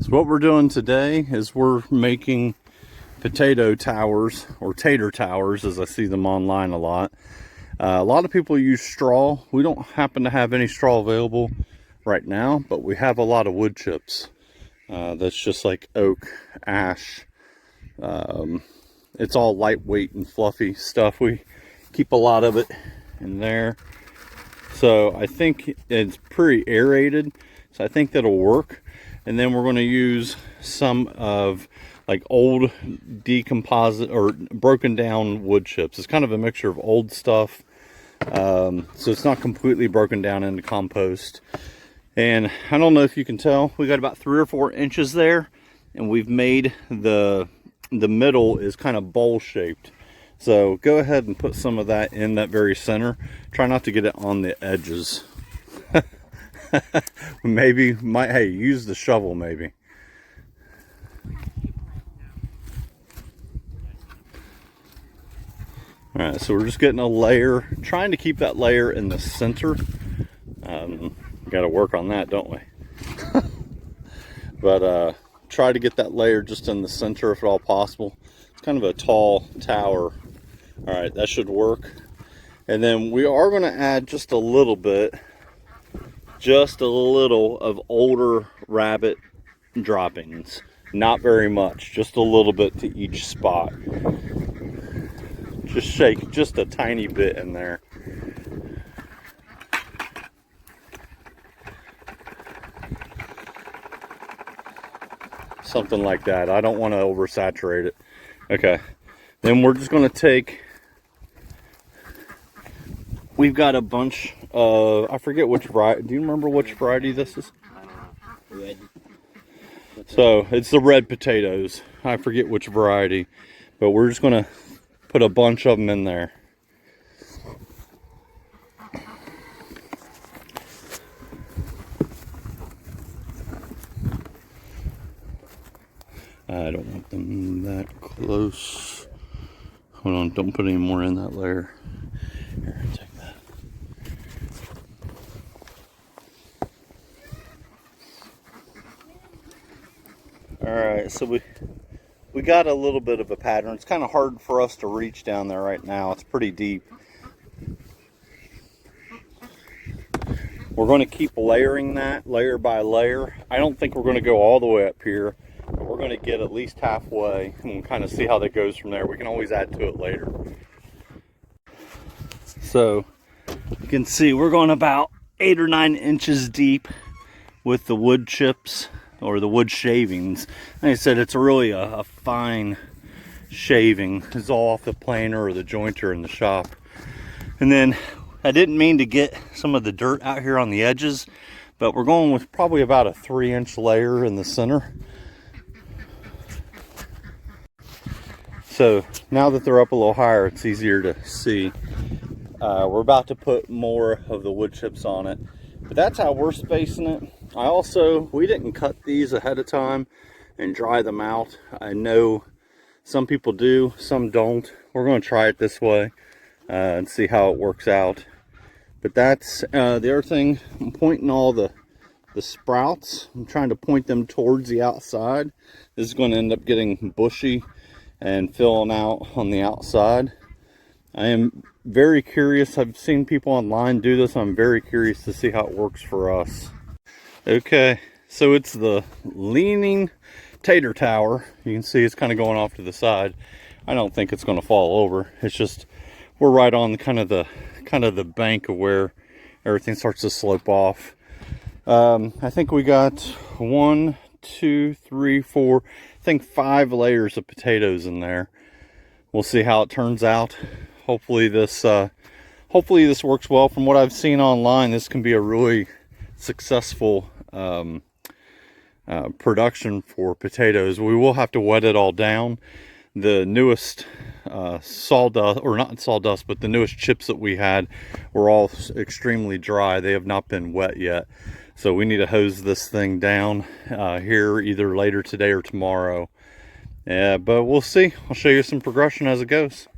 So what we're doing today is we're making potato towers, or tater towers as I see them online a lot. A lot of people use straw. We don't happen to have any straw available right now, but we have a lot of wood chips. That's just like oak, ash. It's all lightweight and fluffy stuff. We keep a lot of it in there. So I think it's pretty aerated, so I think that'll work. And then we're going to use some of like old decomposite or broken down wood chips. It's kind of a mixture of old stuff, so it's not completely broken down into compost. And I don't know if you can tell, we got about 3 or 4 inches there, and we've made the middle is kind of bowl shaped. So go ahead and put some of that in that very center. Try not to get it on the edges. Maybe hey, use the shovel maybe. All right, so we're just getting a layer, trying to keep that layer in the center. Got to work on that, don't we? But try to get that layer just in the center if at all possible. It's kind of a tall tower. All right, that should work. And then we are going to add just a little bit, of older rabbit droppings. Not very much, just a little bit to each spot. Just shake just a tiny bit in there. Something like that. I don't want to oversaturate it. Okay, then we're just going to take, we've got a bunch of, I forget which variety. Do you remember which variety this is? Red. So it's the red potatoes. I forget which variety, but we're just going to put a bunch of them in there. I don't want them that close. Hold on, don't put any more in that layer. Here, take that. Alright, so we got a little bit of a pattern. It's kind of hard for us to reach down there right now. It's pretty deep. We're going to keep layering that layer by layer. I don't think we're going to go all the way up here. But we're going to get at least halfway and we'll kind of see how that goes from there. We can always add to it later. So you can see we're going about 8 or 9 inches deep with the wood chips or the wood shavings. Like I said, it's really a fine shaving. It's all off the planer or the jointer in the shop. And then I didn't mean to get some of the dirt out here on the edges, but we're going with probably about a 3-inch layer in the center. So now that they're up a little higher, it's easier to see. We're about to put more of the wood chips on it, but that's how we're spacing it. We didn't cut these ahead of time and dry them out. I know some people do, some don't. We're going to try it this way and see how it works out. But that's the other thing. I'm pointing all the sprouts. I'm trying to point them towards the outside. This is going to end up getting bushy and filling out on the outside. I am very curious. I've seen people online do this. I'm very curious to see how it works for us. Okay, so it's the leaning tater tower. You can see it's kind of going off to the side. I don't think it's going to fall over. It's just we're right on kind of the bank of where everything starts to slope off. I think we got 1, 2, 3, 4. I think 5 layers of potatoes in there. We'll see how it turns out. Hopefully this works well. From what I've seen online, this can be a really successful production for potatoes. We will have to wet it all down. The newest sawdust, or not sawdust, but the newest chips that we had were all extremely dry. They have not been wet yet. So we need to hose this thing down here either later today or tomorrow. But we'll see. I'll show you some progression as it goes.